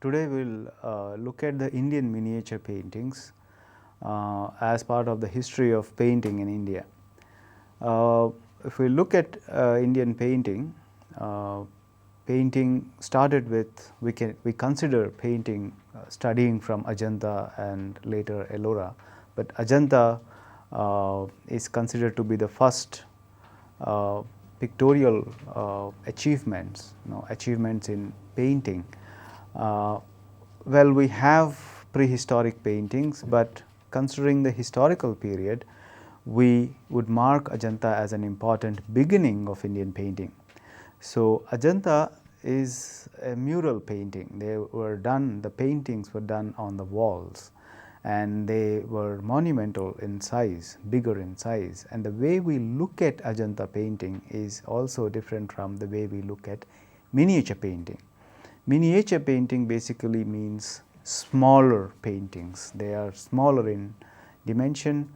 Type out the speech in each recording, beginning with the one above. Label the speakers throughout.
Speaker 1: Today we will look at the Indian miniature paintings as part of the history of painting in India. If we look at Indian painting, painting started with, we consider painting studying from Ajanta and later Ellora, but Ajanta is considered to be the first pictorial achievements, achievements in painting. Well, we have prehistoric paintings, but considering the historical period, we would mark Ajanta as an important beginning of Indian painting. So, Ajanta is a mural painting. The paintings were done on the walls, and they were monumental in size, bigger in size. And the way we look at Ajanta painting is also different from the way we look at miniature painting. Miniature painting basically means smaller paintings. They are smaller in dimension,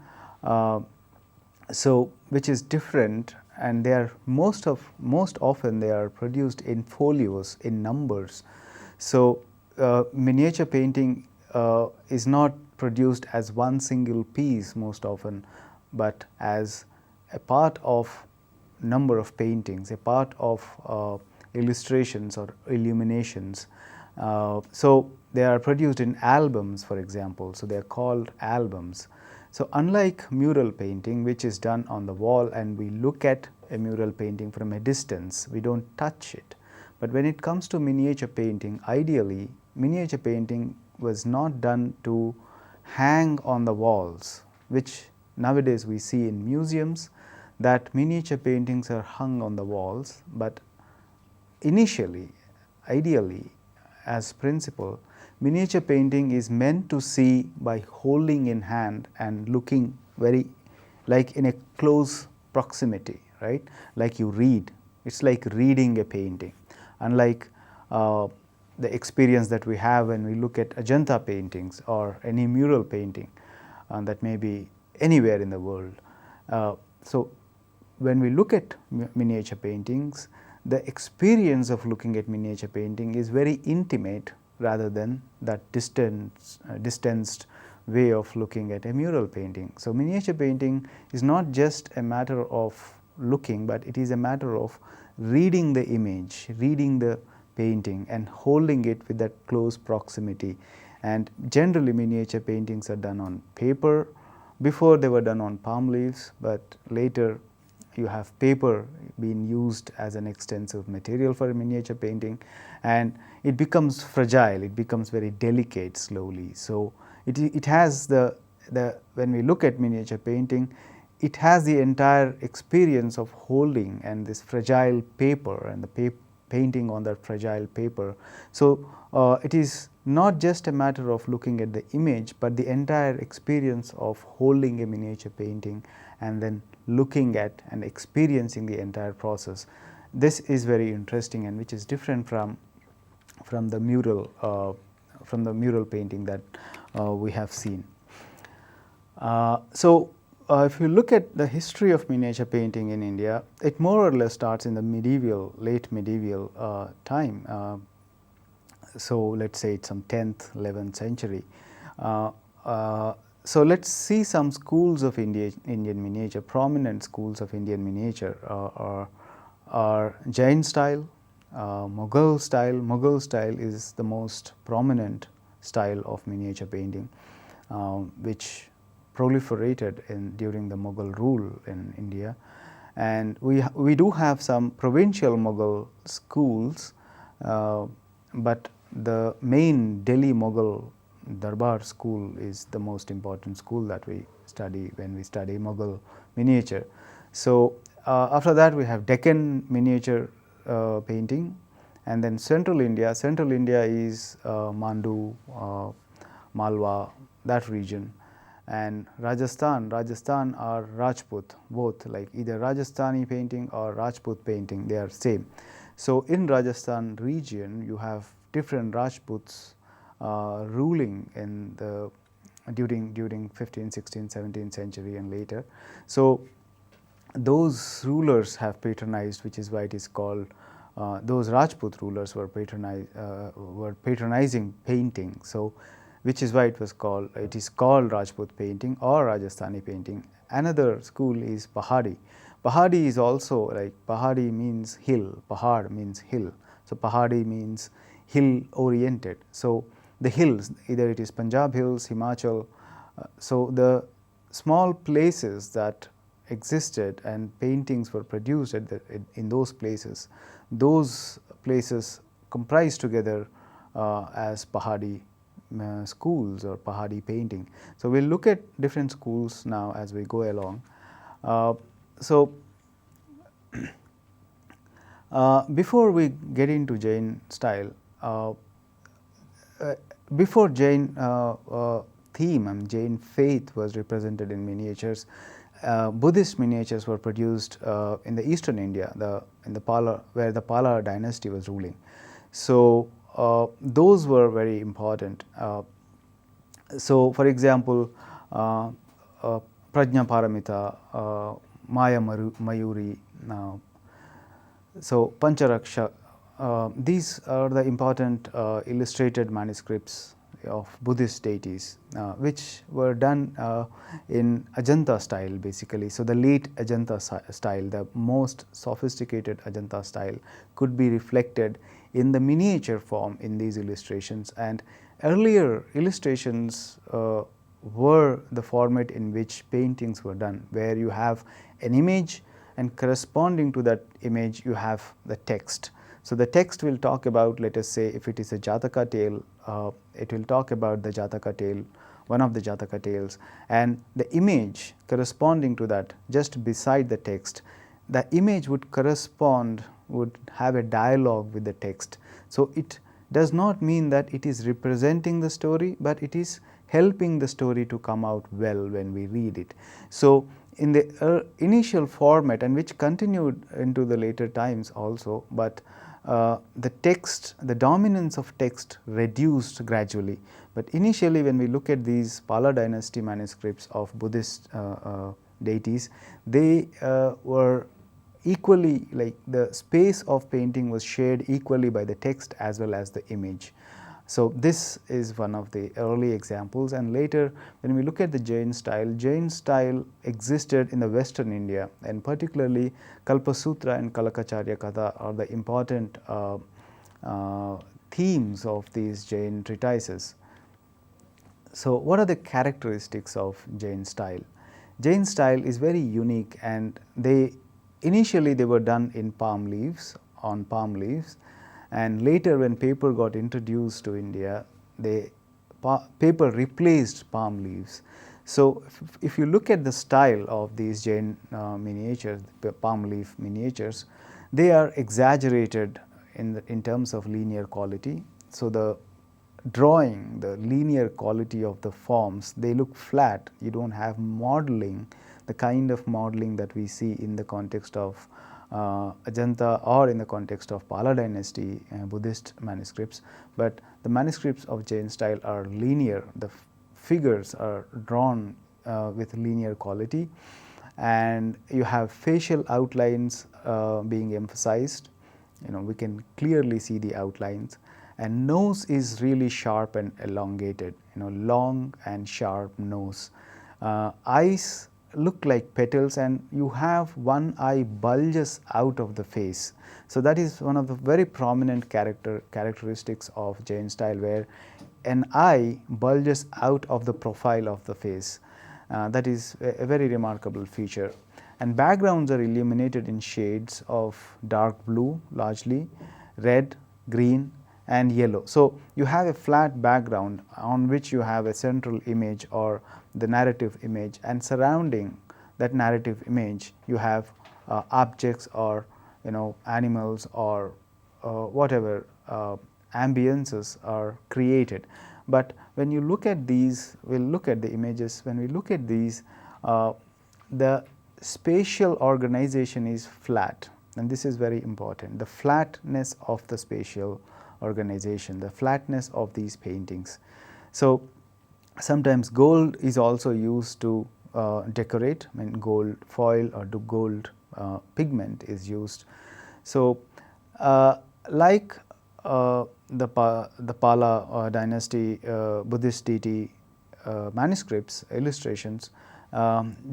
Speaker 1: which is different, and they are most often they are produced in folios, in numbers. So, miniature painting is not produced as one single piece most often, but as a part of number of paintings, a part of illustrations or illuminations. So, they are produced in albums, for example. So, they are called albums. So, unlike mural painting, which is done on the wall, and we look at a mural painting from a distance, we do not touch it. But when it comes to miniature painting, ideally miniature painting was not done to hang on the walls, which nowadays we see in museums, that miniature paintings are hung on the walls, but initially, ideally, as principle, miniature painting is meant to see by holding in hand and looking very like in a close proximity, right, like you read. It is like reading a painting, unlike the experience that we have when we look at Ajanta paintings or any mural painting that may be anywhere in the world. So, when we look at miniature paintings, the experience of looking at miniature painting is very intimate rather than that distanced way of looking at a mural painting. So, miniature painting is not just a matter of looking, but it is a matter of reading the image, reading the painting and holding it with that close proximity. And generally miniature paintings are done on paper. Before they were done on palm leaves, but later you have paper being used as an extensive material for miniature painting, and it becomes fragile, it becomes very delicate slowly. So, it has when we look at miniature painting, it has the entire experience of holding and this fragile paper and the painting on that fragile paper. So, it is not just a matter of looking at the image, but the entire experience of holding a miniature painting and then looking at and experiencing the entire process. This is very interesting, and which is different from the mural painting that we have seen. If you look at the history of miniature painting in India, it more or less starts in the late medieval time. So, let us say it is some 10th, 11th century. So, let us see some schools of Indian miniature. Prominent schools of Indian miniature are Jain style, Mughal style. Mughal style is the most prominent style of miniature painting, which proliferated during the Mughal rule in India. And we do have some provincial Mughal schools, but the main Delhi Mughal Darbar school is the most important school that we study when we study Mughal miniature. So, after that we have Deccan miniature painting, and then Central India. Central India is Mandu, Malwa, that region, and Rajasthan are Rajput, both, like either Rajasthani painting or Rajput painting, they are same. So, in Rajasthan region you have different Rajputs ruling in the during 15th, 16th, 17th century and later. So, those rulers have patronized, which is why it is called those Rajput rulers were patronizing painting. So, which is why it is called Rajput painting or Rajasthani painting. Another school is Pahadi. Pahadi is also like, Pahadi means hill, Pahad means hill. So, Pahadi means hill oriented. So, the hills, either it is Punjab hills, Himachal. So, the small places that existed and paintings were produced at in those places comprise together as Pahadi schools or Pahadi painting. So, we will look at different schools now as we go along. Before we get into Jain style, before Jain theme and Jain faith was represented in miniatures, Buddhist miniatures were produced in the eastern India, in the Pala, where the Pala dynasty was ruling. So, those were very important. So, for example, Prajna Paramita, Maya Mayuri, so Pancharaksha, these are the important illustrated manuscripts of Buddhist deities, which were done in Ajanta style basically. So, the late Ajanta style, the most sophisticated Ajanta style, could be reflected in the miniature form in these illustrations, and earlier illustrations were the format in which paintings were done, where you have an image and corresponding to that image you have the text. So, the text will talk about, let us say if it is a Jataka tale, it will talk about the Jataka tale, one of the Jataka tales, and the image corresponding to that just beside the text, the image would correspond, would have a dialogue with the text. So, it does not mean that it is representing the story, but it is helping the story to come out well when we read it. So, in the initial format, and which continued into the later times also, but the text, the dominance of text reduced gradually. But initially when we look at these Pala dynasty manuscripts of Buddhist deities, they were equally, like the space of painting was shared equally by the text as well as the image. So, this is one of the early examples, and later when we look at the Jain style existed in the western India, and particularly Kalpasutra and Kalakacharya Katha are the important themes of these Jain treatises. So, what are the characteristics of Jain style? Jain style is very unique, and initially they were done in palm leaves, on palm leaves, and later when paper got introduced to India, paper replaced palm leaves. So, if you look at the style of these Jain miniatures, the palm leaf miniatures, they are exaggerated in terms of linear quality. So, the drawing, the linear quality of the forms, they look flat. You do not have modeling, the kind of modeling that we see in the context of Ajanta or in the context of Pala dynasty Buddhist manuscripts, but the manuscripts of Jain style are linear. The figures are drawn with linear quality, and you have facial outlines being emphasized. We can clearly see the outlines, and nose is really sharp and elongated, long and sharp nose. Eyes look like petals, and you have one eye bulges out of the face. So, that is one of the very prominent characteristics of Jain style, where an eye bulges out of the profile of the face. That is a very remarkable feature, and backgrounds are illuminated in shades of dark blue, largely red, green and yellow. So, you have a flat background on which you have a central image or the narrative image, and surrounding that narrative image you have objects or animals or whatever ambiences are created. But when you look at these, we will look at the images, when we look at these, the spatial organization is flat, and this is very important. The flatness of the spatial organization, the flatness of these paintings. So, sometimes gold is also used to decorate, gold foil or gold pigment is used. So, Like the Pala dynasty Buddhist deity manuscripts, illustrations,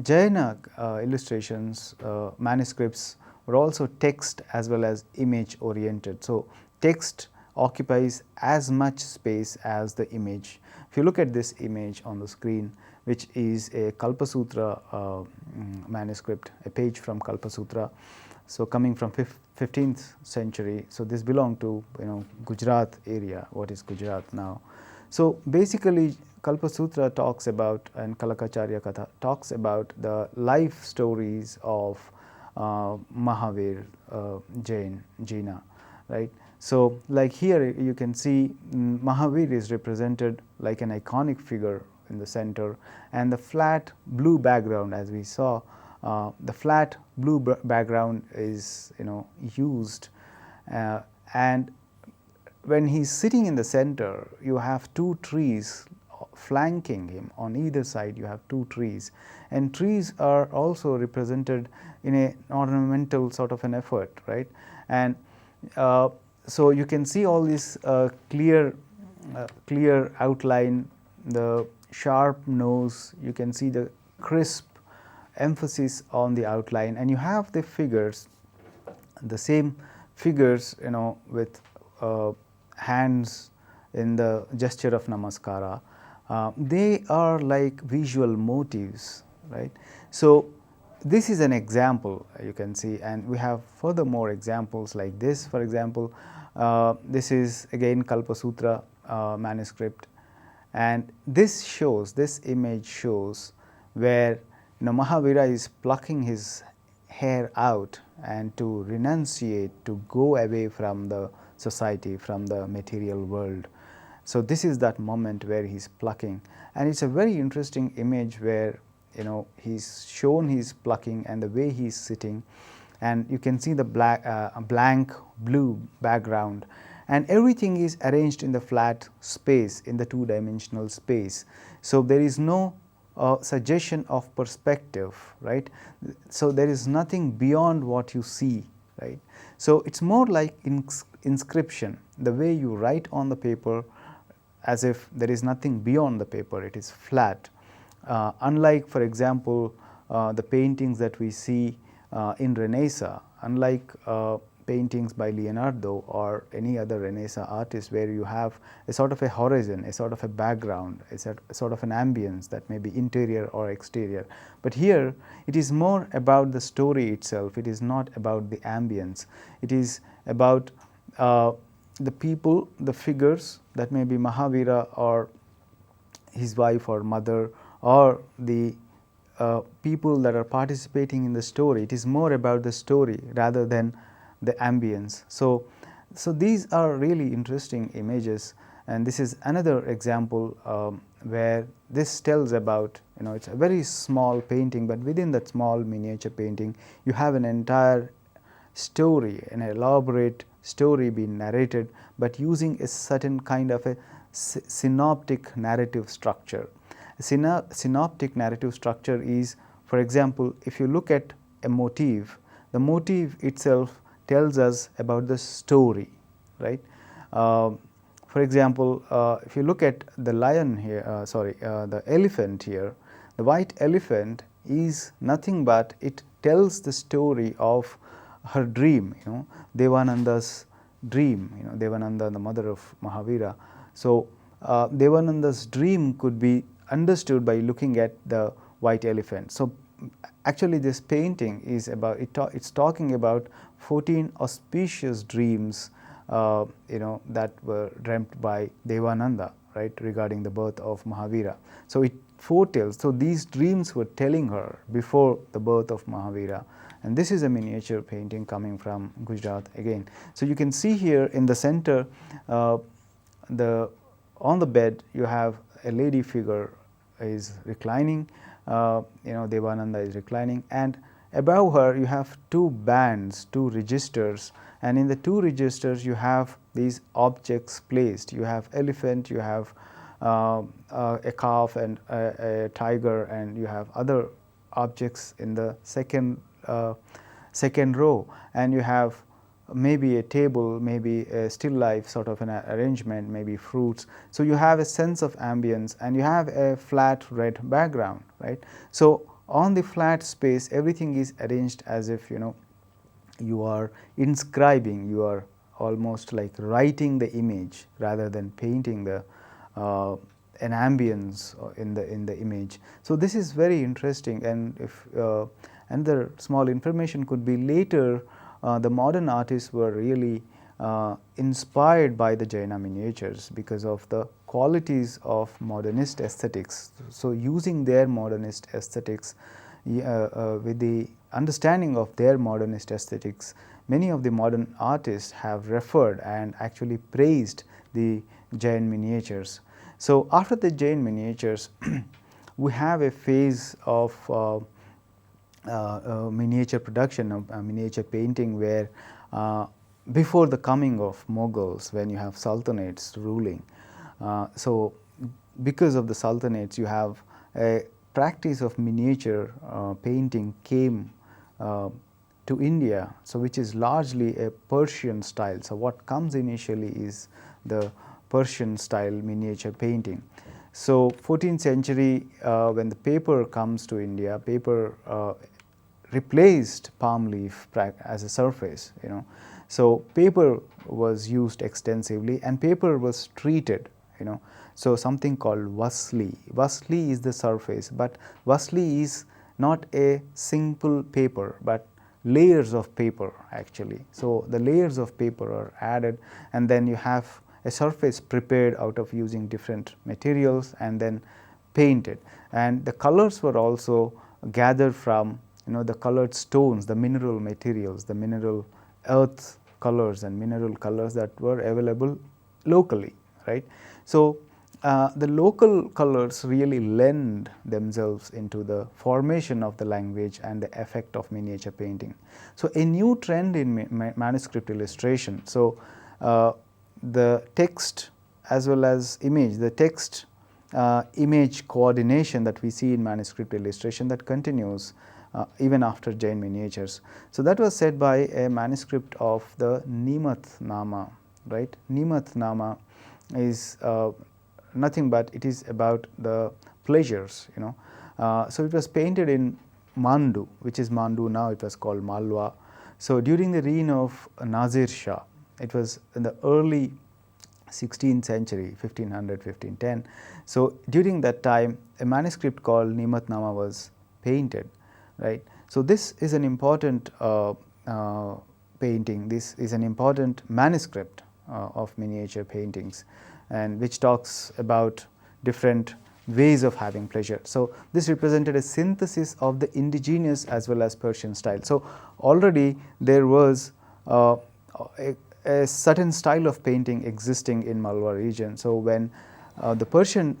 Speaker 1: Jaina illustrations, manuscripts were also text as well as image oriented. So, text occupies as much space as the image. If you look at this image on the screen, which is a Kalpasutra manuscript, a page from Kalpasutra, so coming from 15th century. So, this belonged to Gujarat area, what is Gujarat now. So, basically Kalpasutra talks about, and Kalakacharya Katha talks about the life stories of Mahavir Jaina, right. So, like here you can see Mahavir is represented like an iconic figure in the center, and the flat blue background, as we saw, the flat blue background is used, and when he is sitting in the center, you have two trees flanking him. On either side you have two trees, and trees are also represented in an ornamental sort of an effort, right. And so you can see all this clear outline, the sharp nose, you can see the crisp emphasis on the outline, and you have the figures, the same figures with hands in the gesture of namaskara. They are like visual motifs, right. So, this is an example you can see, and we have furthermore examples like this. For example, this is again Kalpasutra manuscript, and this image shows where Mahavira is plucking his hair out and to renunciate, to go away from the society, from the material world. So, this is that moment where he is plucking, and it is a very interesting image where he is shown he is plucking and the way he is sitting, and you can see the blank blue background, and everything is arranged in the flat space, in the two-dimensional space. So, there is no suggestion of perspective, right. So, there is nothing beyond what you see, right. So, it is more like inscription, the way you write on the paper, as if there is nothing beyond the paper, it is flat. Unlike, for example, the paintings that we see in Renaissance, unlike paintings by Leonardo or any other Renaissance artist, where you have a sort of a horizon, a sort of a background, a sort of an ambience that may be interior or exterior. But here it is more about the story itself, it is not about the ambience, it is about the people, the figures that may be Mahavira or his wife or mother, or the people that are participating in the story. It is more about the story rather than the ambience. So, these are really interesting images, and this is another example where this tells about, it is a very small painting, but within that small miniature painting you have an entire story, an elaborate story being narrated, but using a certain kind of a synoptic narrative structure. Synoptic narrative structure is, for example, if you look at a motif, the motif itself tells us about the story, right. For example, if you look at the lion here, the elephant here, the white elephant is nothing but it tells the story of her dream, Devananda's dream, Devananda, the mother of Mahavira. So, Devananda's dream could be understood by looking at the white elephant. So, actually this painting is about, it's talking about 14 auspicious dreams that were dreamt by Devananda, right, regarding the birth of Mahavira. So, it foretells, so these dreams were telling her before the birth of Mahavira, and this is a miniature painting coming from Gujarat again. So, you can see here in the center, on the bed you have a lady figure is reclining, Devananda is reclining, and above her you have two bands, two registers, and in the two registers you have these objects placed. You have elephant, you have a calf and a tiger, and you have other objects in the second row, and you have maybe a table, maybe a still life sort of an arrangement, maybe fruits. So you have a sense of ambience and you have a flat red background, right. So on the flat space everything is arranged as if you are inscribing, you are almost like writing the image rather than painting the an ambience in the image. So this is very interesting, and if another small information could be later the modern artists were really inspired by the Jaina miniatures because of the qualities of modernist aesthetics. So using their modernist aesthetics with the understanding of their modernist aesthetics, many of the modern artists have referred and actually praised the Jain miniatures. So after the Jain miniatures we have a phase of miniature production, of miniature painting, where before the coming of Mughals, when you have sultanates ruling. So because of the sultanates you have a practice of miniature painting came to India, so which is largely a Persian style. So what comes initially is the Persian style miniature painting. So 14th century when the paper comes to India, paper replaced palm leaf as a surface, So paper was used extensively and paper was treated, So something called vasli. Vasli is the surface, but vasli is not a simple paper, but layers of paper actually. So the layers of paper are added and then you have a surface prepared out of using different materials and then painted. And the colors were also gathered from the colored stones, the mineral materials, the mineral earth colors and mineral colors that were available locally, right. So the local colors really lend themselves into the formation of the language and the effect of miniature painting. So a new trend in manuscript illustration. So the text as well as image, the text image coordination that we see in manuscript illustration, that continues even after Jain miniatures. So that was said by a manuscript of the Nimath Nama, right. Nimath Nama is nothing but it is about the pleasures, So it was painted in Mandu, which is Mandu now, it was called Malwa. So during the reign of Nazir Shah, it was in the early 16th century, 1500, 1510. So during that time a manuscript called Nimath Nama was painted, right. So this is an important painting, this is an important manuscript of miniature paintings, and which talks about different ways of having pleasure. So this represented a synthesis of the indigenous as well as Persian style. So already there was a certain style of painting existing in Malwa region. So when the Persian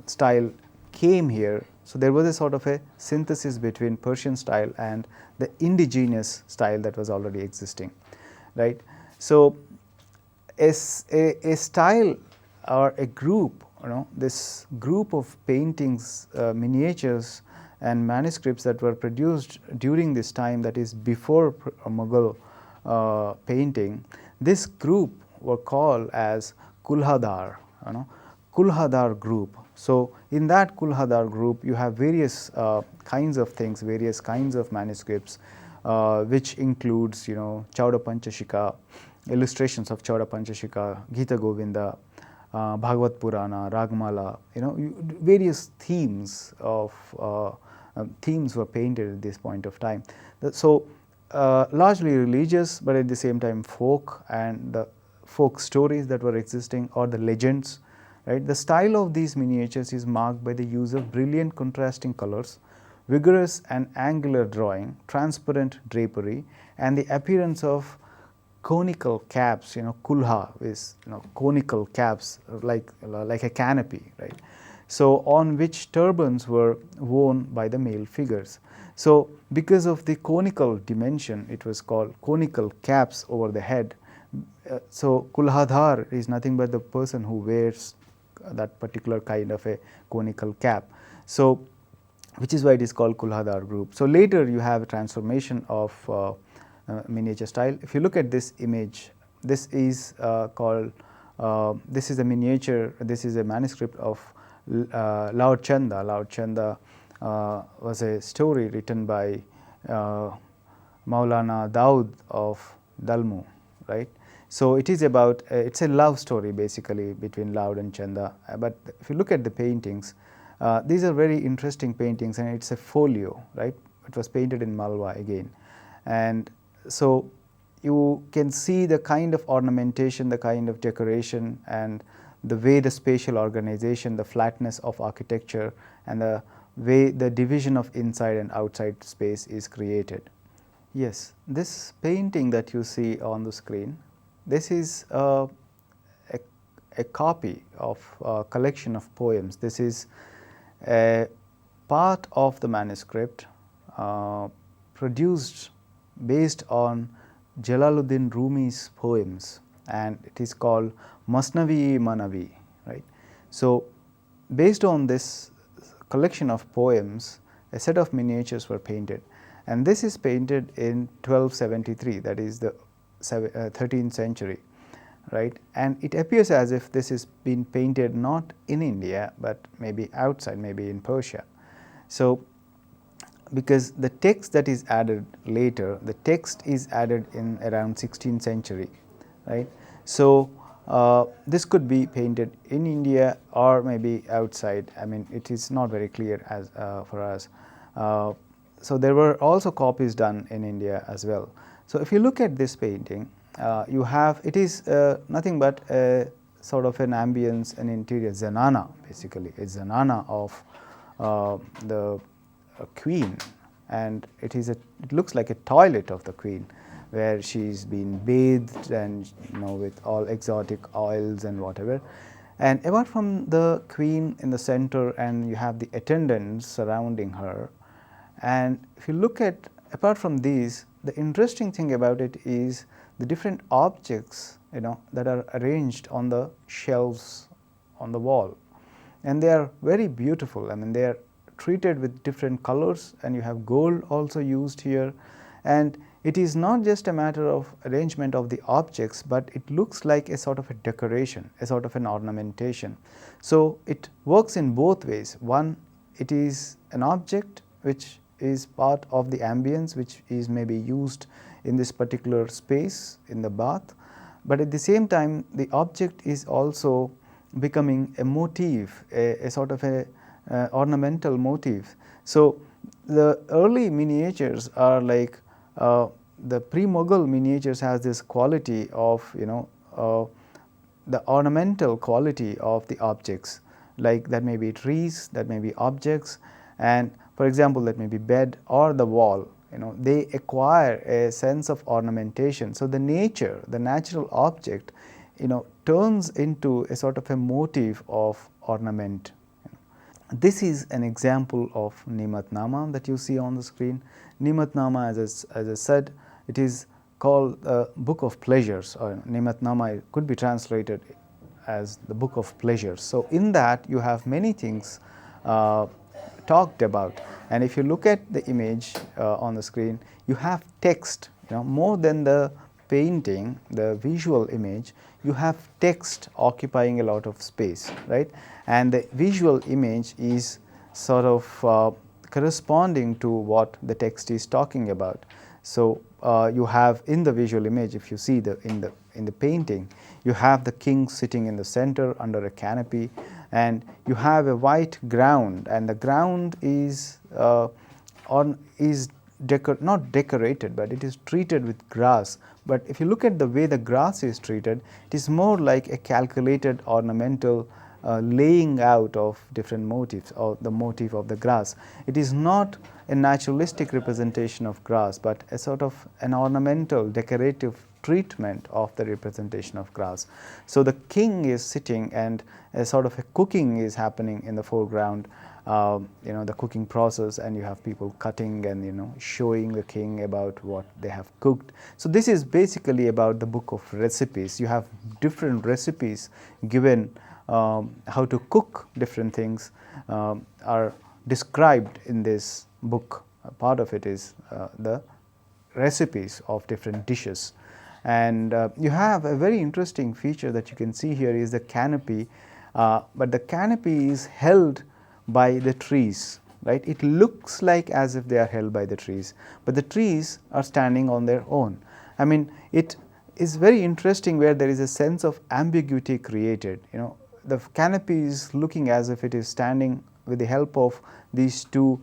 Speaker 1: style came here, so there was a sort of a synthesis between Persian style and the indigenous style that was already existing, right. So a style or a group, this group of paintings, miniatures and manuscripts that were produced during this time, that is before Mughal painting, this group were called as Kulhadar, Kulhadar group. So in that Kulhadar group you have various kinds of things, various kinds of manuscripts, which includes Chauda Panchashika, illustrations of Chauda Panchashika, Gita Govinda, Bhagavad Purana, Ragmala, various themes of themes were painted at this point of time. So largely religious, but at the same time folk, and the folk stories that were existing or the legends, right. The style of these miniatures is marked by the use of brilliant contrasting colors, vigorous and angular drawing, transparent drapery, and the appearance of conical caps, kulha is conical caps like a canopy, right. So on which turbans were worn by the male figures. So because of the conical dimension, it was called conical caps over the head. So Kulhadhar is nothing but the person who wears that particular kind of a conical cap. So which is why it is called Kulhadar group. So later you have a transformation of miniature style. If you look at this image, this is called, this is a miniature, this is a manuscript of Lord Chanda. Lord Chanda was a story written by Maulana Daud of Dalmu, right. So, it is about, it is a love story basically between Lord and Chanda, but if you look at the paintings, these are very interesting paintings, and it is a folio, right. It was painted in Malwa again, and so you can see the kind of ornamentation, the kind of decoration, and the way the spatial organization, the flatness of architecture, and the way the division of inside and outside space is created. Yes, this painting that you see on the screen, this is a copy of a collection of poems. This is a part of the manuscript produced based on Jalaluddin Rumi's poems, and it is called Masnavi Manavi, right. So, based on this collection of poems, a set of miniatures were painted, and this is painted in 1273, that is the 13th century, right. And it appears as if this is been painted not in India, but maybe outside, maybe in Persia. So, because the text that is added later, the text is added in around 16th century, right. So, this could be painted in India or maybe outside. I mean, it is not very clear as for us. So, there were also copies done in India as well. So, if you look at this painting, you have, it is nothing but a sort of an ambience, an interior zanana, basically a zanana of the queen, and it is it looks like a toilet of the queen, where she is being bathed and with all exotic oils and whatever. And apart from the queen in the center, and you have the attendants surrounding her, and if you look at, apart from these, the interesting thing about it is the different objects that are arranged on the shelves on the wall, and they are very beautiful. I mean, they are treated with different colors, and you have gold also used here, and it is not just a matter of arrangement of the objects, but it looks like a sort of a decoration, a sort of an ornamentation. So, it works in both ways. One, it is an object which is part of the ambience, which is maybe used in this particular space in the bath, but at the same time the object is also becoming a motif, a sort of a ornamental motif. So, the early miniatures are like the pre-Mughal miniatures has this quality of the ornamental quality of the objects, like that may be trees, that may be objects, and for example that may be bed or the wall, they acquire a sense of ornamentation. So, the nature, the natural object turns into a sort of a motif of ornament. This is an example of Nimatnama that you see on the screen. Nimatnama, as I said, it is called Book of Pleasures, or Nimatnama could be translated as the Book of Pleasures. So, in that you have many things talked about, and if you look at the image on the screen, you have text, more than the painting, the visual image, you have text occupying a lot of space, right, and the visual image is sort of corresponding to what the text is talking about. So, you have in the visual image, if you see in the painting, you have the king sitting in the center under a canopy, and you have a white ground, and the ground is not decorated, but it is treated with grass. But if you look at the way the grass is treated, it is more like a calculated ornamental laying out of different motifs, or the motif of the grass. It is not a naturalistic representation of grass, but a sort of an ornamental decorative treatment of the representation of grass. So, the king is sitting, and a sort of a cooking is happening in the foreground, the cooking process, and you have people cutting and showing the king about what they have cooked. So, this is basically about the book of recipes. You have different recipes given, how to cook different things are described in this book. Part of it is the recipes of different dishes. And you have a very interesting feature that you can see here is the canopy, but the canopy is held by the trees, right. It looks like as if they are held by the trees, but the trees are standing on their own. I mean, it is very interesting where there is a sense of ambiguity created. You know, the canopy is looking as if it is standing with the help of these two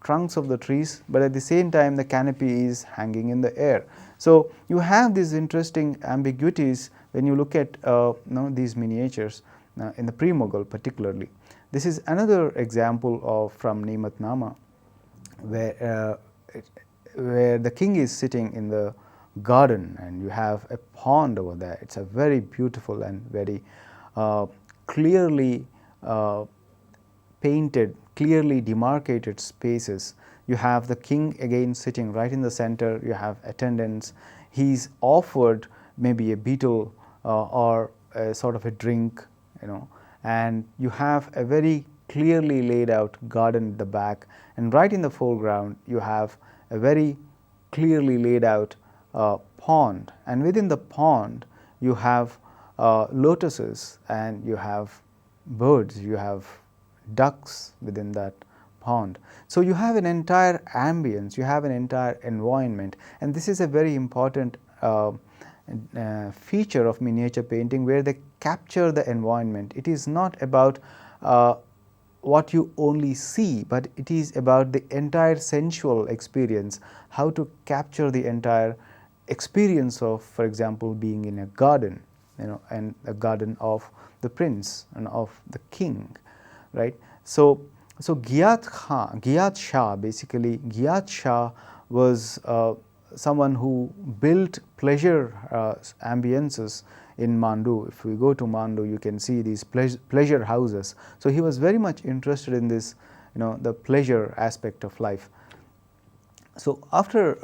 Speaker 1: trunks of the trees, but at the same time the canopy is hanging in the air. So you have these interesting ambiguities when you look at these miniatures in the pre-Mughal particularly. This is another example of from Neematnama, where the king is sitting in the garden and you have a pond over there. It's a very beautiful and very clearly painted, clearly demarcated spaces. You have the king again sitting right in the center, you have attendants, he's offered maybe a beetle or a sort of a drink, you know, and you have a very clearly laid out garden at the back, and right in the foreground you have a very clearly laid out pond, and within the pond you have lotuses and you have birds, you have ducks within that pond. So you have an entire ambience, you have an entire environment, and this is a very important feature of miniature painting, where they capture the environment. It is not about what you only see, but it is about the entire sensual experience, how to capture the entire experience of, for example, being in a garden, you know, and a garden of the prince and of the king, right. So Giyat Shah, basically Giyat Shah was someone who built pleasure ambiences in Mandu. If we go to Mandu, you can see these pleasure houses. So he was very much interested in this, you know, the pleasure aspect of life. So after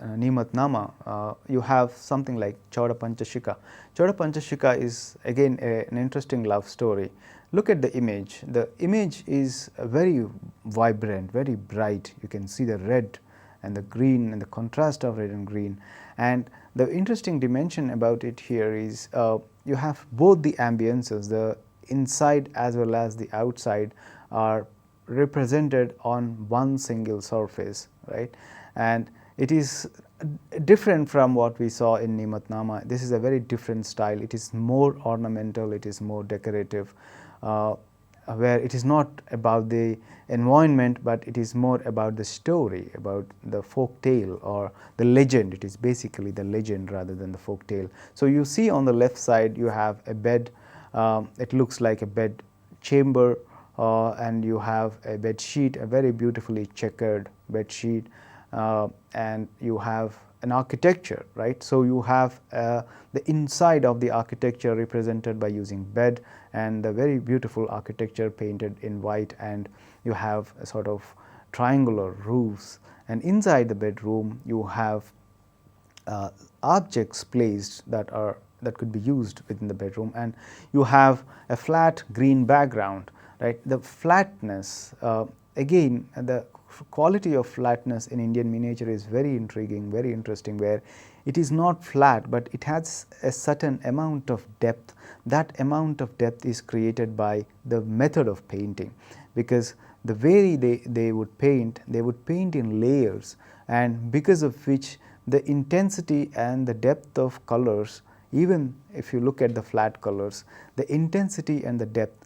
Speaker 1: Neematnama, you have something like Chauda Panchashika. Chauda Panchashika is again an interesting love story. Look at the image. The image is very vibrant, very bright. You can see the red and the green and the contrast of red and green. And the interesting dimension about it here is you have both the ambiences, the inside as well as the outside are represented on one single surface, right. And it is different from what we saw in Neematnama. This is a very different style. It is more ornamental, it is more decorative, where it is not about the environment, but it is more about the story, about the folk tale or the legend. It is basically the legend rather than the folk tale. So you see on the left side you have a bed, it looks like a bed chamber, and you have a bed sheet, a very beautifully checkered bed sheet, and you have an architecture, right. So you have the inside of the architecture represented by using bed, and the very beautiful architecture painted in white, and you have a sort of triangular roofs, and inside the bedroom you have objects placed that could be used within the bedroom, and you have a flat green background, right. The flatness, again the quality of flatness in Indian miniature is very intriguing, very interesting, where it is not flat, but it has a certain amount of depth. That amount of depth is created by the method of painting, because the way they would paint in layers, and because of which the intensity and the depth of colors, even if you look at the flat colors, the intensity and the depth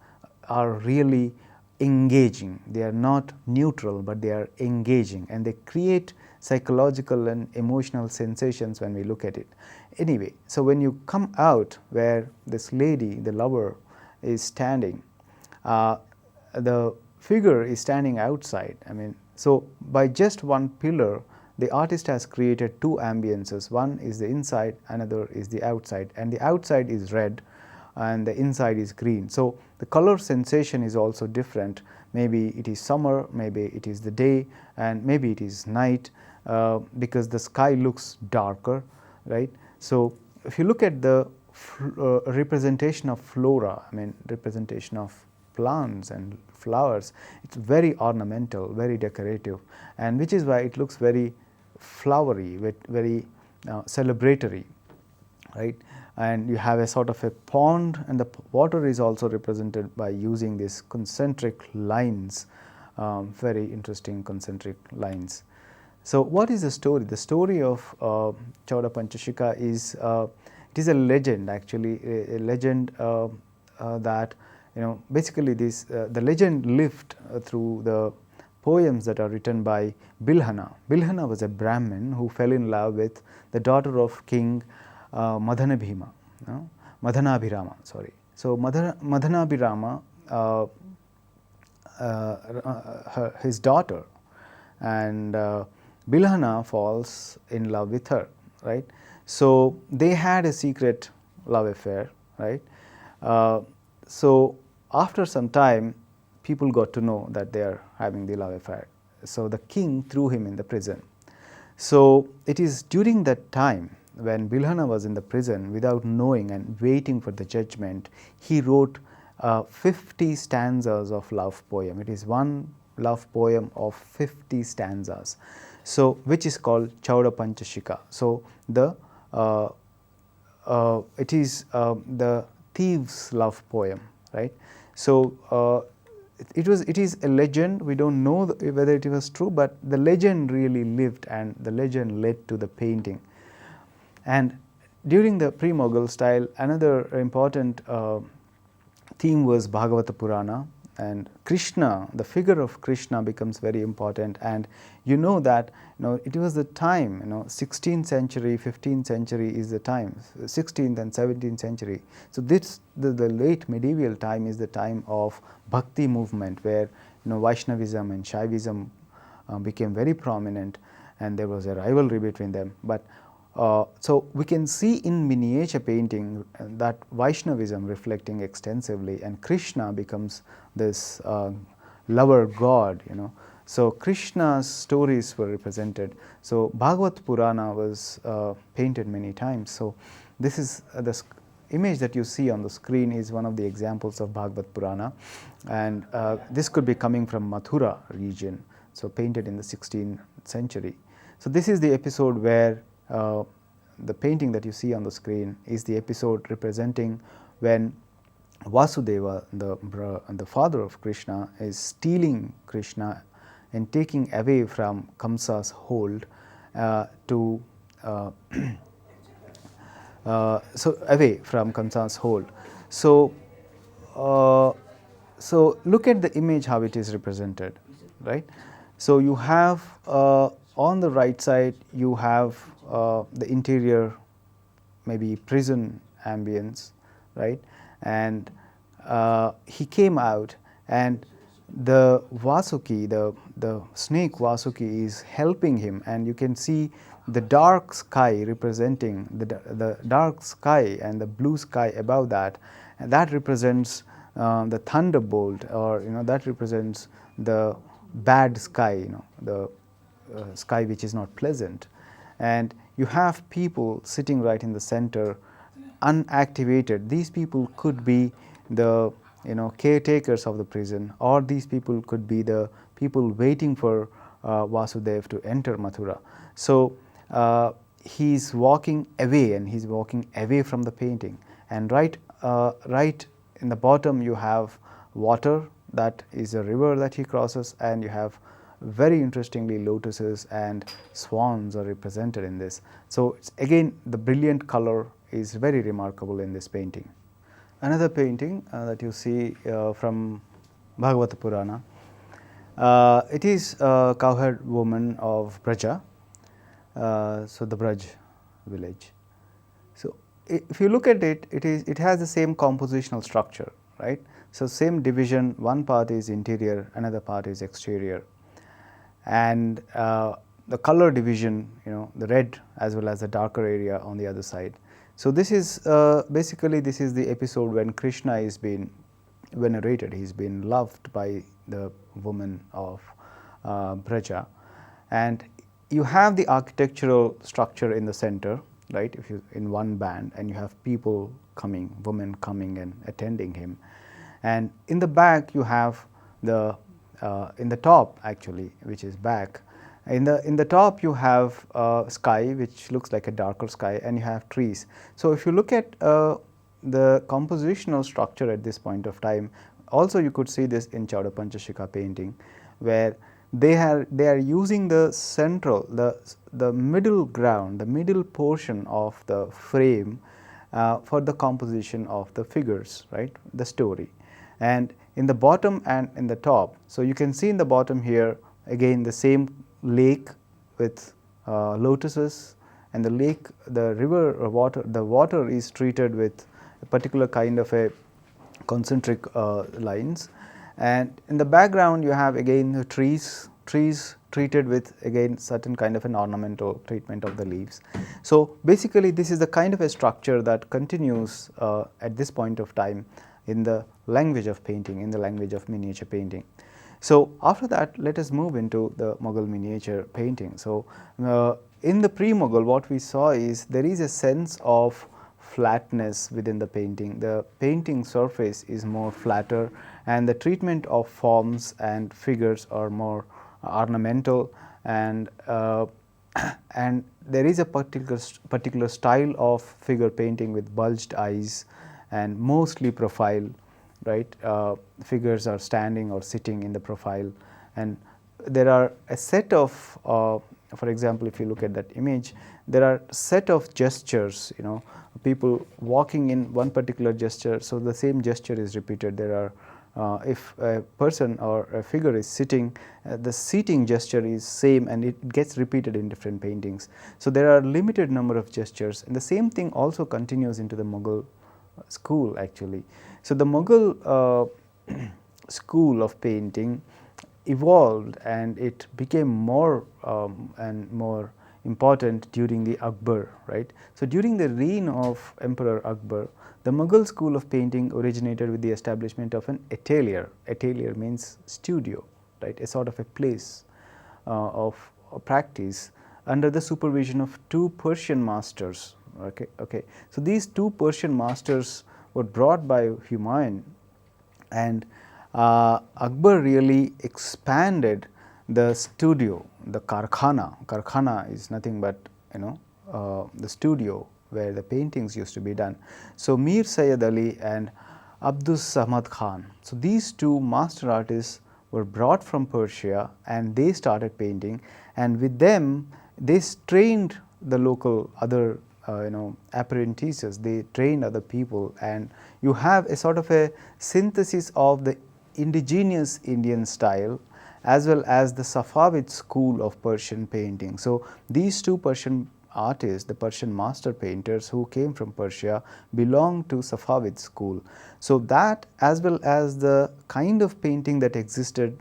Speaker 1: are really engaging. They are not neutral, but they are engaging, and they create psychological and emotional sensations when we look at it. Anyway, so when you come out where this lady, the lover, is standing, the figure is standing outside. I mean, so by just one pillar, the artist has created two ambiences. One is the inside, another is the outside, and the outside is red and the inside is green. So the color sensation is also different. Maybe it is summer, maybe it is the day, and maybe it is night, because the sky looks darker, right. So if you look at the representation of flora, I mean representation of plants and flowers. It's very ornamental, very decorative, and which is why it looks very flowery, very celebratory, right? And you have a sort of a pond, and the water is also represented by using these concentric lines, very interesting concentric lines. So what is the story? The story of Chauda Panchashika is, it is a legend actually, a legend that, basically this, the legend lived through the poems that are written by Bilhana. Bilhana was a Brahmin who fell in love with the daughter of King Madhanabhirama, sorry. So Madhanabhirama, his daughter, and Bilhana falls in love with her, right? So they had a secret love affair, right? So after some time, people got to know that they are having the love affair. So the king threw him in the prison. So it is during that time when Bilhana was in the prison, without knowing and waiting for the judgment, he wrote 50 stanzas of love poem. It is one love poem of 50 stanzas. So which is called Chauda Panchashika. So the it is the thief's love poem, right? So it is a legend. We don't know whether it was true, but the legend really lived, and the legend led to the painting. And during the pre-Mughal style, another important theme was Bhagavata Purana, and Krishna, the figure of Krishna becomes very important. And you know that it was the time, 16th century, 15th century is the time, 16th and 17th century. So this the late medieval time is the time of Bhakti movement, where Vaishnavism and Shaivism became very prominent, and there was a rivalry between them. But so we can see in miniature painting that Vaishnavism reflecting extensively, and Krishna becomes this lover god, So Krishna's stories were represented. So Bhagavat Purana was painted many times. So this is the image that you see on the screen is one of the examples of Bhagavat Purana, and this could be coming from Mathura region, so painted in the 16th century. So this is the episode where the painting that you see on the screen is the episode representing when Vasudeva, the father of Krishna, is stealing Krishna and taking away from Kamsa's hold away from Kamsa's hold. So, so look at the image how it is represented, right? So you have on the right side you have the interior, maybe prison ambience, right? And he came out, and the Vasuki, the snake Vasuki is helping him, and you can see the dark sky representing the dark sky and the blue sky above that, and that represents the thunderbolt, or that represents the bad sky, the sky which is not pleasant. And you have people sitting right in the center, unactivated. These people could be the caretakers of the prison, or these people could be the people waiting for Vasudev to enter Mathura. So he's walking away, and he's walking away from the painting, and right in the bottom you have water, that is a river that he crosses, and you have very interestingly lotuses and swans are represented in this. So again, the brilliant color is very remarkable in this painting. Another painting that you see from Bhagavata Purana, it is a cowherd woman of Braja, so the Braj village. So if you look at it, it has the same compositional structure, right? So same division, one part is interior, another part is exterior, and the color division, the red as well as the darker area on the other side. So this is basically this is the episode when Krishna is being venerated, he's been loved by the woman of Braja, and you have the architectural structure in the center, right, if you in one band, and you have people coming, women coming and attending him, and in the back you have the in the top actually, which is back. In the top you have sky, which looks like a darker sky, and you have trees. So if you look at the compositional structure at this point of time, also you could see this in Chowda Panchashika painting, where they are using the central, the middle ground, the middle portion of the frame for the composition of the figures, right, the story. And in the bottom and in the top, so you can see in the bottom here again the same lake with lotuses, and the lake, the river or water, the water is treated with a particular kind of a concentric lines, and in the background you have again the trees treated with again certain kind of an ornamental treatment of the leaves. So basically this is the kind of a structure that continues at this point of time in the language of painting, in the language of miniature painting. So after that, let us move into the Mughal miniature painting. So in the pre-Mughal, what we saw is there is a sense of flatness within the painting. The painting surface is more flatter, and the treatment of forms and figures are more ornamental, and and there is a particular style of figure painting with bulged eyes and mostly profile, right. Figures are standing or sitting in the profile, and there are a set of for example, if you look at that image, there are set of gestures, you know, people walking in one particular gesture, so the same gesture is repeated. There are if a person or a figure is sitting, the seating gesture is same, and it gets repeated in different paintings. So there are limited number of gestures, and the same thing also continues into the Mughal school actually. So the Mughal school of painting evolved, and it became more and more important during the Akbar, right. So during the reign of Emperor Akbar, the Mughal school of painting originated with the establishment of an atelier. Atelier means studio, right, a sort of a place of practice under the supervision of two Persian masters. Okay. So these two Persian masters were brought by Humayun, and Akbar really expanded the studio, the karkhana. Karkhana is nothing but, you know, the studio where the paintings used to be done. So Mir Sayyid Ali and Abdus Samad Khan, so these two master artists were brought from Persia, and they started painting, and with them they trained the local other you know, apprentices, they trained other people, and you have a sort of a synthesis of the indigenous Indian style as well as the Safavid school of Persian painting. So these two Persian artists, the Persian master painters who came from Persia, belong to Safavid school. So that, as well as the kind of painting that existed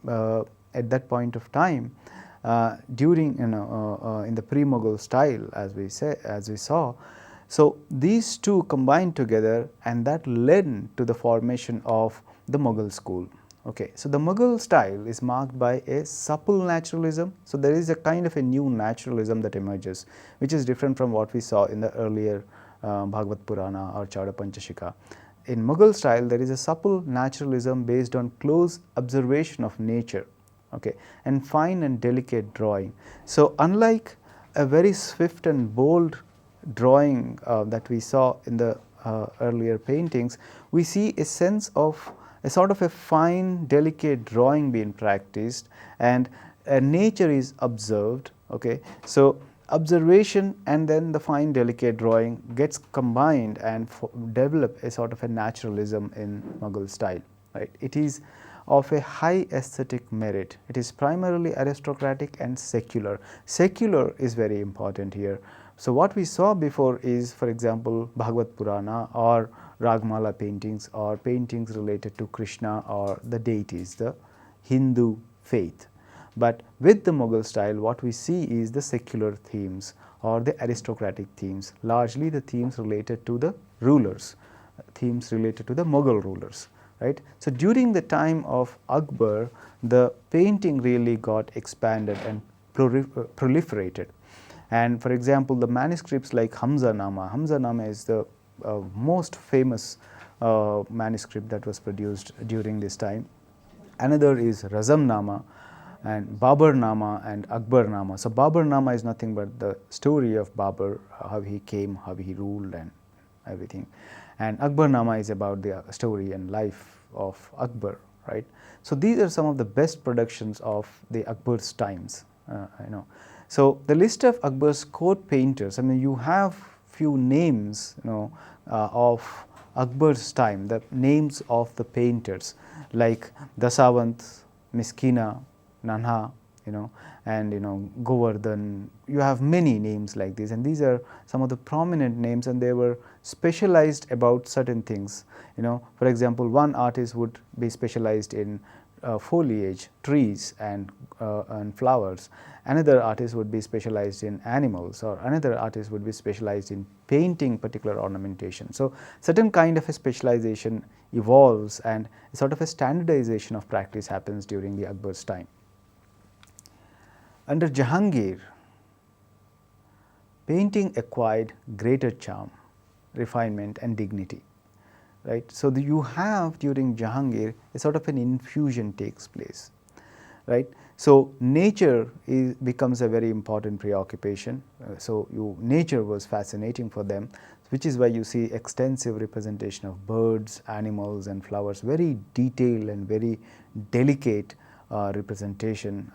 Speaker 1: at that point of time during, you know, in the pre-Mughal style, as we saw. So these two combined together, and that led to the formation of the Mughal school. Okay. So the Mughal style is marked by a supple naturalism. So there is a kind of a new naturalism that emerges, which is different from what we saw in the earlier Bhagavad Purana or Chowda Panchashika. In Mughal style, there is a supple naturalism based on close observation of nature, okay, and fine and delicate drawing. So unlike a very swift and bold drawing that we saw in the earlier paintings, we see a sense of a sort of a fine delicate drawing being practiced, and nature is observed. Okay. So observation and then the fine delicate drawing gets combined and develop a sort of a naturalism in Mughal style, right. It is of a high aesthetic merit. It is primarily aristocratic and secular. Secular is very important here. So what we saw before is, for example, Bhagavad Purana or Ragmala paintings, or paintings related to Krishna or the deities, the Hindu faith. But with the Mughal style, what we see is the secular themes or the aristocratic themes, largely the themes related to the rulers, themes related to the Mughal rulers, right. So during the time of Akbar, the painting really got expanded and proliferated. And for example, the manuscripts like Hamza Nama is the most famous manuscript that was produced during this time. Another is Razamnama and Babarnama and Akbarnama. So Babarnama is nothing but the story of Babur, how he came, how he ruled and everything. And Akbarnama is about the story and life of Akbar, right. So these are some of the best productions of the Akbar's times, So the list of Akbar's court painters, I mean, you have few names, of Akbar's time, the names of the painters like Dasavant, Miskina, Nanha, and Govardhan. You have many names like this, and these are some of the prominent names, and they were specialized about certain things. For example, one artist would be specialized in foliage, trees and flowers. Another artist would be specialized in animals, or another artist would be specialized in painting particular ornamentation. So certain kind of a specialization evolves, and sort of a standardization of practice happens during the Akbar's time. Under Jahangir, painting acquired greater charm, refinement and dignity, right. So you have during Jahangir a sort of an infusion takes place, right. So nature becomes a very important preoccupation. Nature was fascinating for them, which is why you see extensive representation of birds, animals and flowers, very detailed and very delicate representation,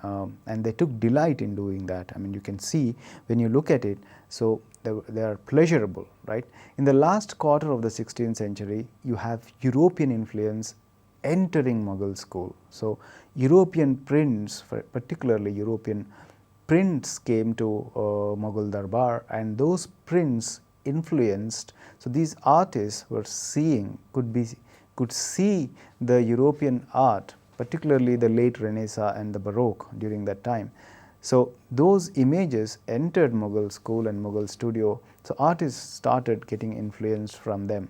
Speaker 1: and they took delight in doing that. I mean, you can see when you look at it, so they are pleasurable, right. In the last quarter of the 16th century, you have European influence entering Mughal school. So European prints, particularly European prints, came to Mughal Darbar, and those prints influenced. So these artists were could see the European art, particularly the late Renaissance and the Baroque during that time. So those images entered Mughal school and Mughal studio. So artists started getting influenced from them,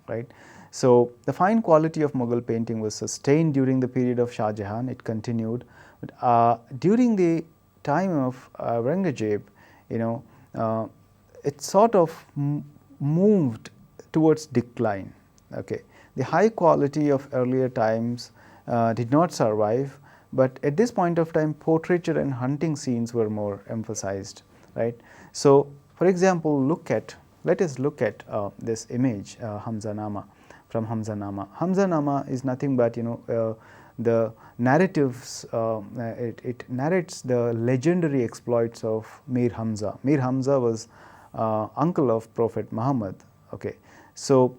Speaker 1: right. So the fine quality of Mughal painting was sustained during the period of Shah Jahan. It continued, but during the time of Aurangzeb, it sort of moved towards decline. Okay, the high quality of earlier times did not survive, but at this point of time, portraiture and hunting scenes were more emphasized, right. So for example, let us look at this image, Hamzanama, from Hamzanama. Hamzanama is nothing but the narratives. It narrates the legendary exploits of Mir Hamza. Mir Hamza was uncle of Prophet Muhammad. Okay, so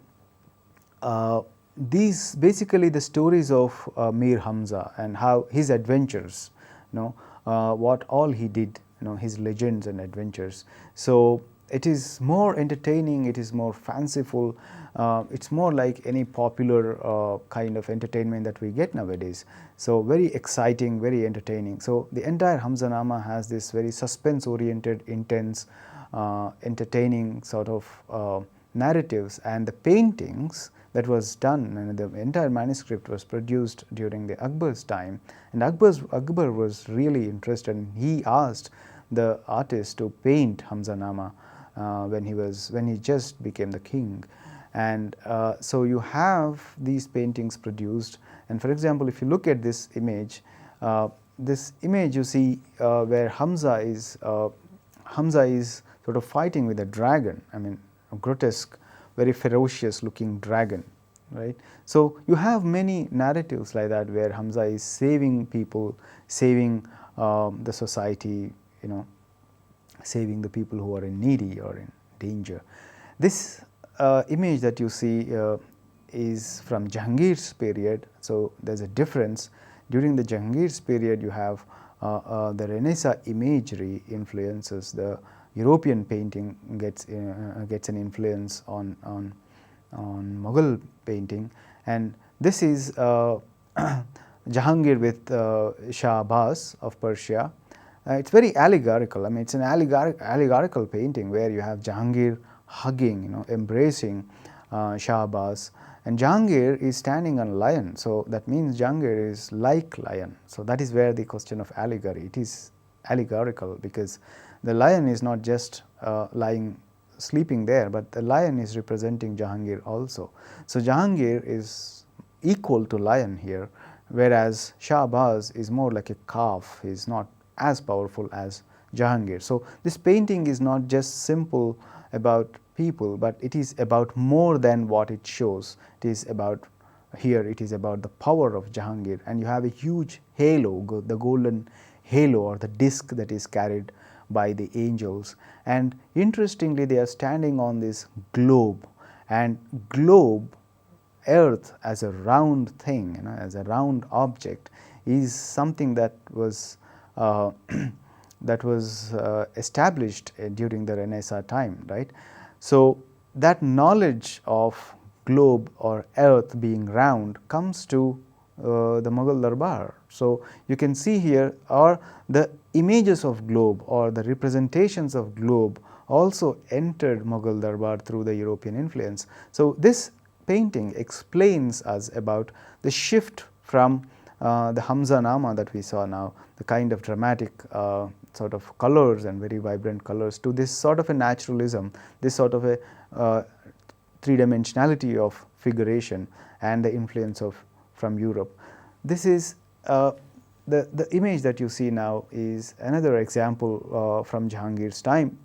Speaker 1: these basically the stories of Mir Hamza and how his adventures, what all he did, his legends and adventures. So it is more entertaining, it is more fanciful, it's more like any popular kind of entertainment that we get nowadays. So very exciting, very entertaining. So the entire Hamzanama has this very suspense oriented, intense, entertaining sort of narratives, and the paintings that was done, and the entire manuscript was produced during the Akbar's time, and Akbar was really interested, and he asked the artist to paint Hamzanama when he just became the king. And so you have these paintings produced, and for example, if you look at this image you see where Hamza is sort of fighting with a dragon. I mean, a grotesque, very ferocious looking dragon, right. So you have many narratives like that where Hamza is saving people, saving the society, saving the people who are in needy or in danger. This image that you see is from Jahangir's period. So there's a difference. During the Jahangir's period, you have the Renaissance imagery influences the European painting, gets an influence on Mughal painting, and this is Jahangir with Shah Abbas of Persia. It's very allegorical. I mean, it's an allegorical painting where you have Jahangir hugging, embracing Shah Abbas, and Jahangir is standing on a lion. So that means Jahangir is like lion. So that is where the question of allegory. It is allegorical because the lion is not just lying sleeping there, but the lion is representing Jahangir also. So Jahangir is equal to lion here, whereas Shahbaz is more like a calf. He is not as powerful as Jahangir. So this painting is not just simple about people, but it is about more than what it shows. It is about, here it is about the power of Jahangir, and you have a huge halo, the golden halo or the disc that is carried by the angels. And interestingly, they are standing on this globe, and globe, earth as a round thing, as a round object, is something that was established during the Renaissance time, right? So that knowledge of globe or earth being round comes to the Mughal Darbar. So you can see here are the images of globe or the representations of globe also entered Mughal Darbar through the European influence. So this painting explains us about the shift from the Hamza Nama that we saw now, the kind of dramatic sort of colors and very vibrant colors, to this sort of a naturalism, this sort of a three-dimensionality of figuration and the influence of from Europe. This is the image that you see now is another example from Jahangir's time.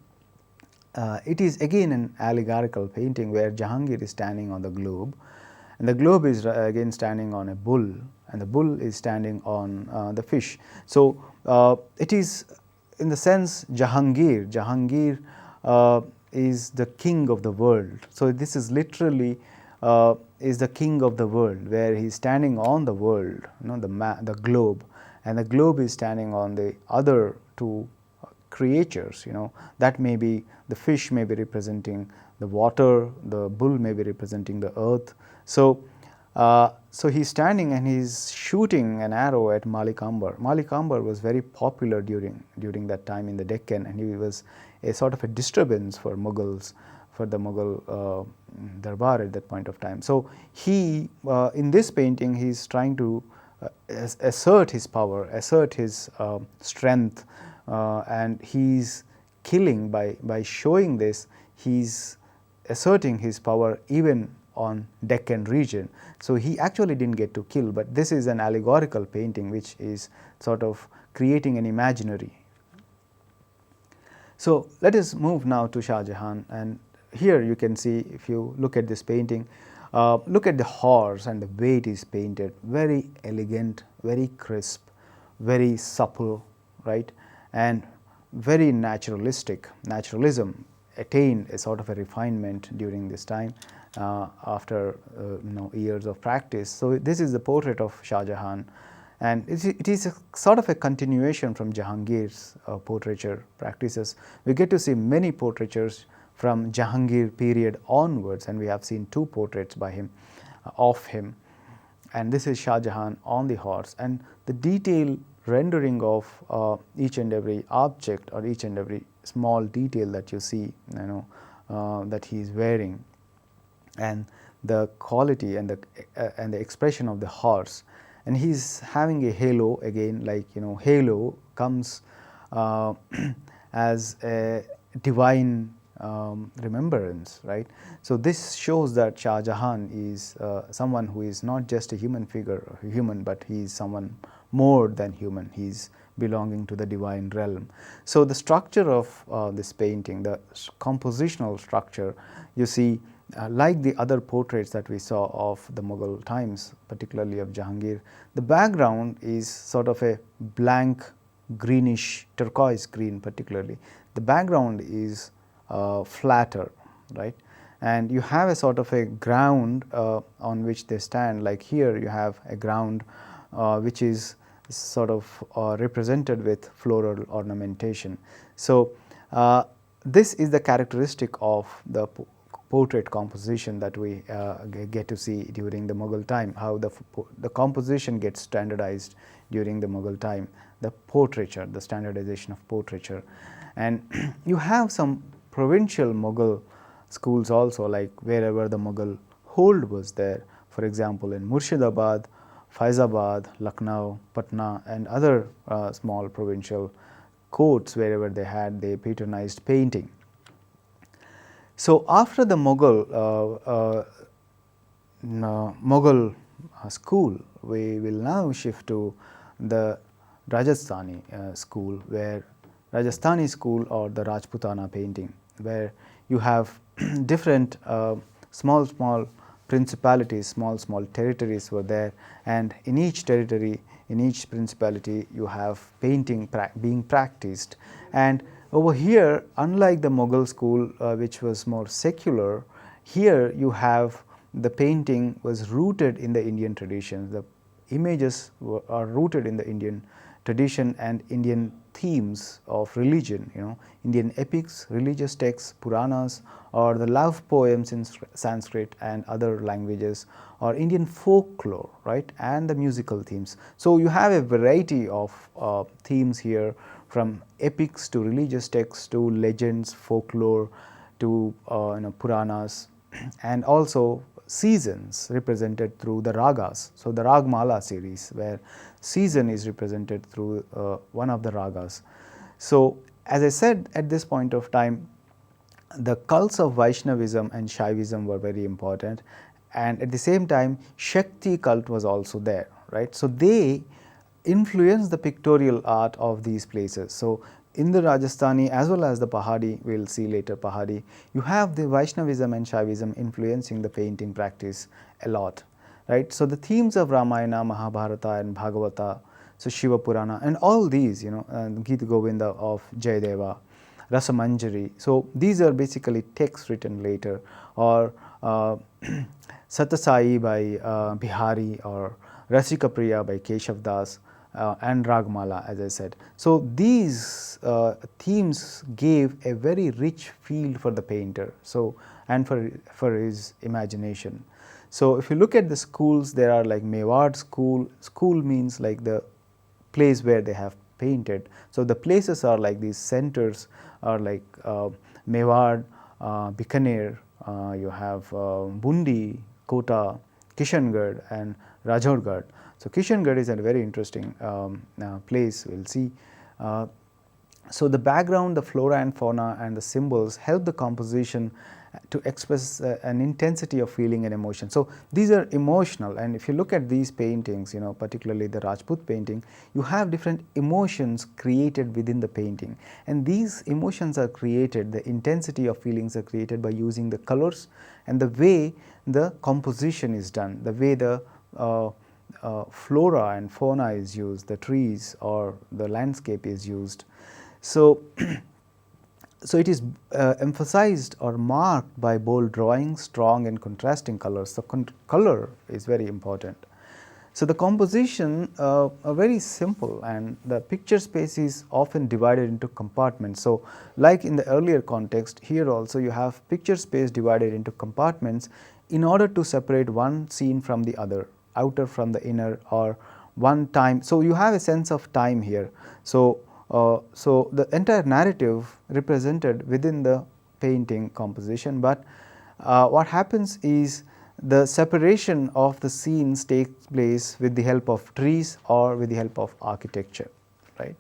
Speaker 1: It is again an allegorical painting where Jahangir is standing on the globe, and the globe is again standing on a bull, and the bull is standing on the fish. So it is in the sense Jahangir is the king of the world. So this is literally is the king of the world, where he is standing on the world, the globe, and the globe is standing on the other two creatures, that may be the fish may be representing the water, the bull may be representing the earth. So so he's standing and he's shooting an arrow at Malik Ambar. Malik Ambar was very popular during that time in the Deccan, and he was a sort of a disturbance for Mughals, for the Mughal Darbar at that point of time. So he in this painting he is trying to assert his power, assert his strength, and he's killing by showing this. He's asserting his power even on Deccan region. So he actually didn't get to kill, but this is an allegorical painting which is sort of creating an imaginary. So let us move now to Shah Jahan, and here you can see, if you look at this painting, look at the horse and the way it is painted, very elegant, very crisp, very supple, right, and very naturalistic. Naturalism attained a sort of a refinement during this time after years of practice. So this is the portrait of Shah Jahan, and it is a sort of a continuation from Jahangir's portraiture practices. We get to see many portraitures from Jahangir period onwards, and we have seen two portraits by him, of him, and this is Shah Jahan on the horse, and the detailed rendering of each and every object or each and every small detail that you see, that he is wearing, and the quality and the expression of the horse. And he is having a halo again, like halo comes as a divine remembrance, right? So this shows that Shah Jahan is someone who is not just a human figure, but he is someone more than human. He is belonging to the divine realm. So the structure of this painting, the compositional structure, you see, like the other portraits that we saw of the Mughal times, particularly of Jahangir, the background is sort of a blank greenish, turquoise green particularly. The background is flatter, right, and you have a sort of a ground on which they stand. Like here you have a ground which is sort of represented with floral ornamentation. So this is the characteristic of the portrait composition that we get to see during the Mughal time, how the composition gets standardized during the Mughal time, the portraiture, the standardization of portraiture. And you have some provincial Mughal schools also, like wherever the Mughal hold was there, for example in Murshidabad, Faizabad, Lucknow, Patna, and other small provincial courts, wherever they patronized painting. So, after the Mughal school, we will now shift to the Rajasthani school, where Rajasthani school or the Rajputana painting, where you have different small principalities, small territories were there, and in each territory, in each principality, you have painting being practiced. And over here, unlike the Mughal school, which was more secular, here you have the painting was rooted in the Indian tradition. The images are rooted in the Indian tradition and Indian themes of religion, Indian epics, religious texts, Puranas, or the love poems in Sanskrit and other languages, or Indian folklore, right, and the musical themes. So, you have a variety of themes here, from epics to religious texts to legends, folklore to Puranas, and also seasons represented through the ragas. So, the Ragmala series, where season is represented through one of the ragas. So, as I said, at this point of time, the cults of Vaishnavism and Shaivism were very important, and at the same time Shakti cult was also there, right. So, they influenced the pictorial art of these places. So, in the Rajasthani as well as the Pahadi, we will see later Pahadi, you have the Vaishnavism and Shaivism influencing the painting practice a lot, right. So, the themes of Ramayana, Mahabharata and Bhagavata, so Shiva Purana and all these, Gita Govinda of Jayadeva, Rasamanjari. So, these are basically texts written later, or Satyasai by Bihari, or Rasika Priya by Keshav Das, and Ragmala, as I said. So, these themes gave a very rich field for the painter, so, and for his imagination. So, if you look at the schools, there are like Mewad school. School means like the place where they have painted. So, the places are like these centers are like Mewad, Bikaner, you have Bundi, Kota, Kishangarh and Rajorgarh. So, Kishangarh is a very interesting place, we will see. So, the background, the flora and fauna and the symbols help the composition to express an intensity of feeling and emotion. So, these are emotional, and if you look at these paintings, particularly the Rajput painting, you have different emotions created within the painting, and these emotions are created, the intensity of feelings are created by using the colors and the way the composition is done, the way the flora and fauna is used, the trees or the landscape is used. So, so it is emphasized or marked by bold drawings, strong and contrasting colors. So, color is very important. So, the composition are very simple, and the picture space is often divided into compartments. So, like in the earlier context, here also you have picture space divided into compartments in order to separate one scene from the other, outer from the inner, or one time. So, you have a sense of time here. So, so the entire narrative represented within the painting composition, but what happens is the separation of the scenes takes place with the help of trees or with the help of architecture, right.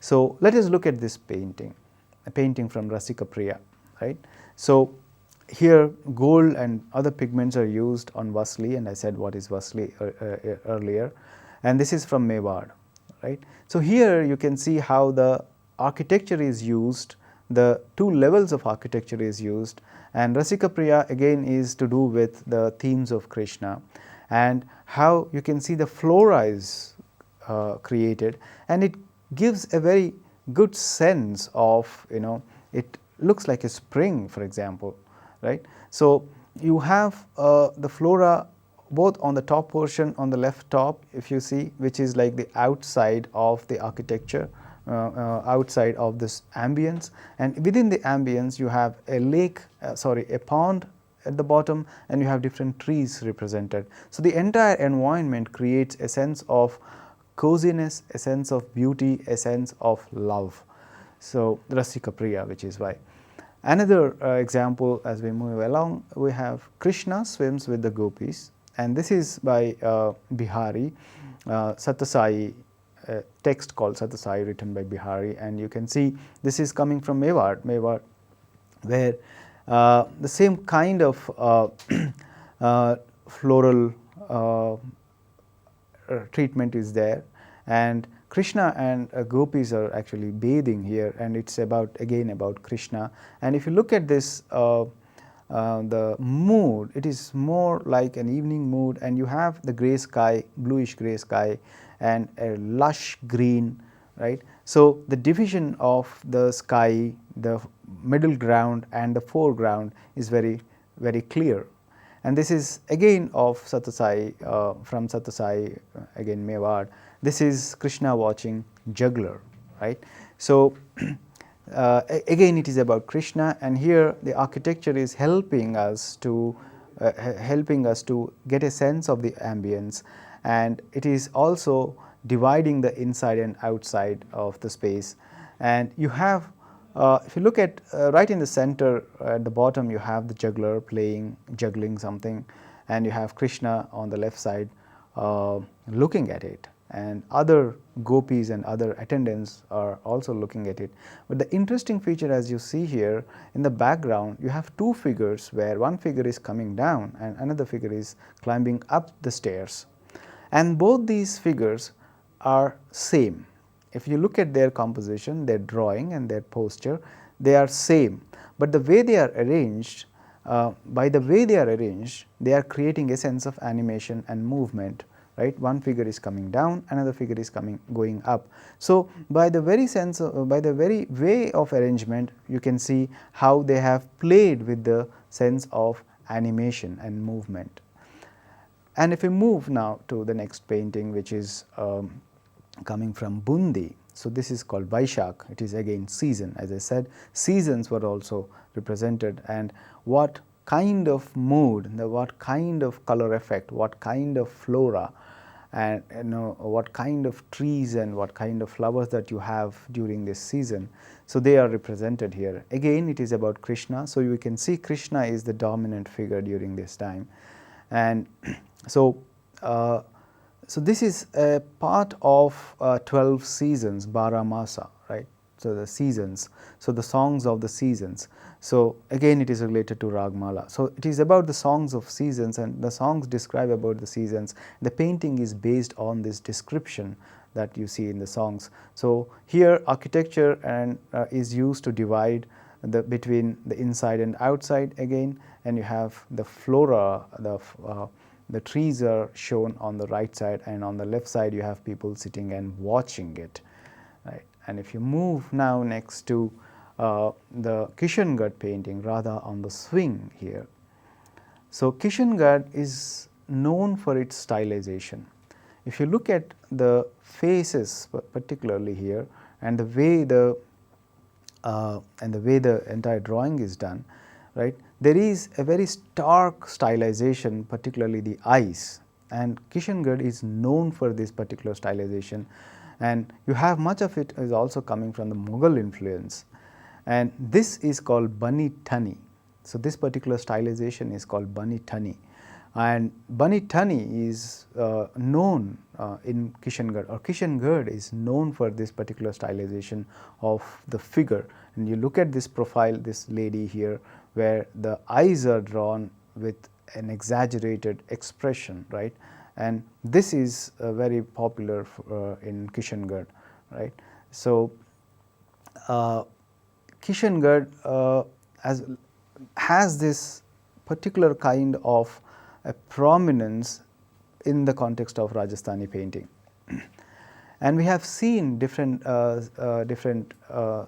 Speaker 1: So, let us look at this painting, a painting from Rasika Priya, right. So, here gold and other pigments are used on Vasli, and I said what is Vasli earlier, and this is from Mewad, right. So, here you can see how the architecture is used, the two levels of architecture is used, and Rasika Priya again is to do with the themes of Krishna, and how you can see the flora is created, and it gives a very good sense of, it looks like a spring, for example, right. So, you have the flora both on the top portion, on the left top, if you see, which is like the outside of the architecture, outside of this ambience, and within the ambience you have a lake, a pond at the bottom, and you have different trees represented. So, the entire environment creates a sense of coziness, a sense of beauty, a sense of love. So, Rasika Priya, which is why. Another example, as we move along, we have Krishna swims with the gopis, and this is by Bihari, Satyasai, text called Satyasai written by Bihari, and you can see this is coming from Mewad, where The same kind of floral treatment is there, and Krishna and gopis are actually bathing here, and it's about, again, about Krishna. And if you look at this, the mood, it is more like an evening mood, and you have the grey sky, bluish grey sky, and a lush green, right. So the division of the sky, the middle ground and the foreground is very, very clear. And this is again of Satyasai, from Satyasai, again Mewar. This is Krishna watching juggler, right. So again it is about Krishna, and here the architecture is helping us to get a sense of the ambience, and it is also dividing the inside and outside of the space. And you have, if you look at right in the center, at the bottom, you have the juggler juggling something, and you have Krishna on the left side looking at it, and other gopis and other attendants are also looking at it. But the interesting feature, as you see here in the background, you have two figures, where one figure is coming down and another figure is climbing up the stairs, and both these figures are same. If you look at their composition, their drawing and their posture, they are same, but the way they are arranged, by the way they are arranged, they are creating a sense of animation and movement, right. One figure is coming down, another figure is going up. So by the very sense of, by the very way of arrangement, you can see how they have played with the sense of animation and movement. And if we move now to the next painting, which is coming from Bundi. So this is called Vaishak. It is again season. As I said, seasons were also represented, and what kind of mood, what kind of color effect, what kind of flora, and what kind of trees and what kind of flowers that you have during this season. So they are represented here. Again, it is about Krishna. So you can see Krishna is the dominant figure during this time, and so so this is a part of 12 seasons, Bara Masa, right. So the seasons, so the songs of the seasons. So again it is related to Ragmala. So it is about the songs of seasons, and the songs describe about the seasons. The painting is based on this description that you see in the songs. So here architecture and is used to divide between the inside and outside again, and you have the flora, the trees are shown on the right side, and on the left side you have people sitting and watching it, right. And if you move now next to the Kishangad painting, rather on the swing here. So Kishangad is known for its stylization. If you look at the faces particularly here, and the way the entire drawing is done, right, there is a very stark stylization, particularly the eyes, and Kishangad is known for this particular stylization, and you have much of it is also coming from the Mughal influence, and this is called Bani Thani. So this particular stylization is called Bani Thani, and Bani Thani is known in Kishangad, or Kishangad is known for this particular stylization of the figure. And you look at this profile, this lady here, where the eyes are drawn with an exaggerated expression, right, and this is very popular in Kishangad, right. So Kishangad has this particular kind of a prominence in the context of Rajasthani painting. And we have seen different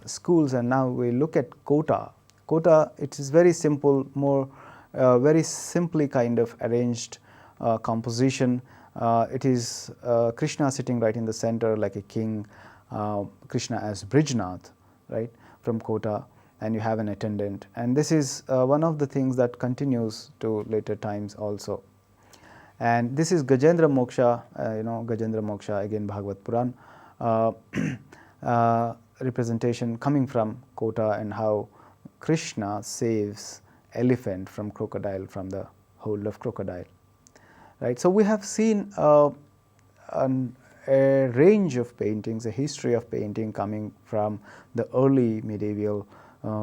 Speaker 1: schools, and now we look at Kota. Kota, it is very simple, more very simply kind of arranged composition. It is Krishna sitting right in the center like a king, Krishna as Brijnath, right, from Kota, and you have an attendant. And this is one of the things that continues to later times also. And this is Gajendra Moksha, Gajendra Moksha, again Bhagavad Puran representation coming from Kota, and how Krishna saves elephant from crocodile, from the hold of crocodile, right. So we have seen a range of paintings, a history of painting coming from the early medieval,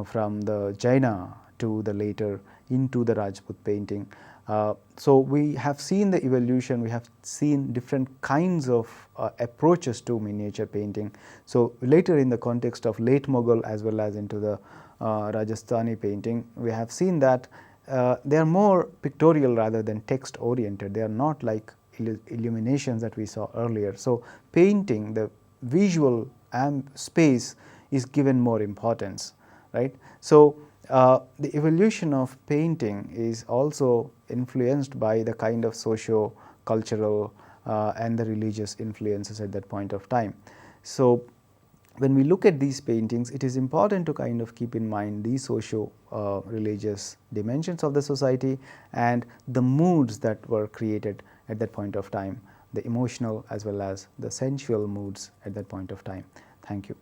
Speaker 1: from the Jaina to the later into the Rajput painting. So we have seen the evolution, we have seen different kinds of approaches to miniature painting. So later in the context of late Mughal as well as into the Rajasthani painting, we have seen that they are more pictorial rather than text oriented. They are not like illuminations that we saw earlier. So painting, the visual space is given more importance, right? So the evolution of painting is also influenced by the kind of socio-cultural and the religious influences at that point of time. So when we look at these paintings, it is important to kind of keep in mind these socio-religious dimensions of the society and the moods that were created at that point of time, the emotional as well as the sensual moods at that point of time. Thank you.